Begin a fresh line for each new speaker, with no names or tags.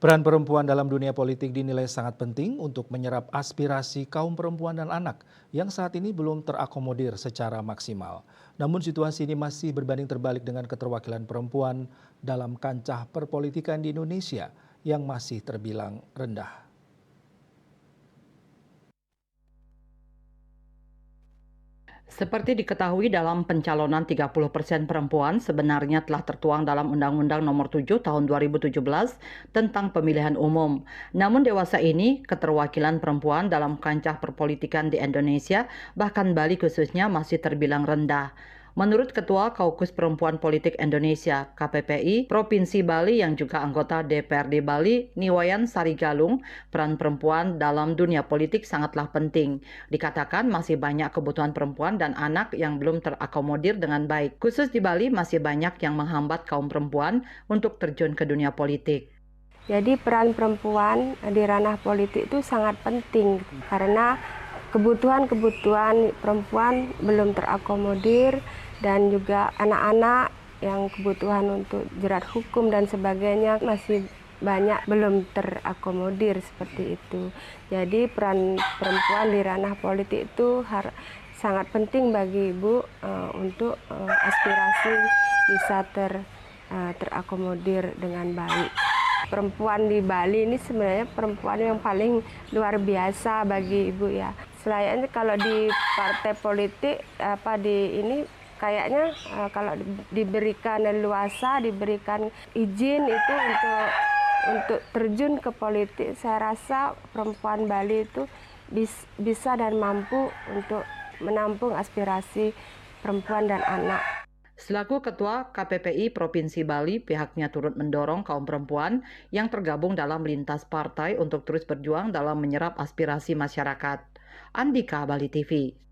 Peran perempuan dalam dunia politik dinilai sangat penting untuk menyerap aspirasi kaum perempuan dan anak yang saat ini belum terakomodir secara maksimal. Namun situasi ini masih berbanding terbalik dengan keterwakilan perempuan dalam kancah perpolitikan di Indonesia yang masih terbilang rendah.
Seperti diketahui dalam pencalonan 30% perempuan sebenarnya telah tertuang dalam Undang-Undang Nomor 7 Tahun 2017 tentang pemilihan umum. Namun dewasa ini, keterwakilan perempuan dalam kancah perpolitikan di Indonesia, bahkan Bali khususnya, masih terbilang rendah. Menurut Ketua Kaukus Perempuan Politik Indonesia (KPPI) Provinsi Bali yang juga anggota DPRD Bali, Niwayan Sarigalung, peran perempuan dalam dunia politik sangatlah penting. Dikatakan masih banyak kebutuhan perempuan dan anak yang belum terakomodir dengan baik. Khusus di Bali masih banyak yang menghambat kaum perempuan untuk terjun ke dunia politik.
Jadi peran perempuan di ranah politik itu sangat penting karena kebutuhan-kebutuhan perempuan belum terakomodir dan juga anak-anak yang kebutuhan untuk jerat hukum dan sebagainya masih banyak belum terakomodir seperti itu. Jadi peran perempuan di ranah politik itu sangat penting bagi Ibu untuk aspirasi bisa terakomodir dengan baik. Perempuan di Bali ini sebenarnya perempuan yang paling luar biasa bagi Ibu ya. Selain kalau di partai politik kayaknya kalau diberikan leluasa, diberikan izin itu untuk terjun ke politik, saya rasa perempuan Bali itu bisa dan mampu untuk menampung aspirasi perempuan dan anak.
Selaku Ketua KPPI Provinsi Bali, pihaknya turut mendorong kaum perempuan yang tergabung dalam lintas partai untuk terus berjuang dalam menyerap aspirasi masyarakat. Andika, Bali TV.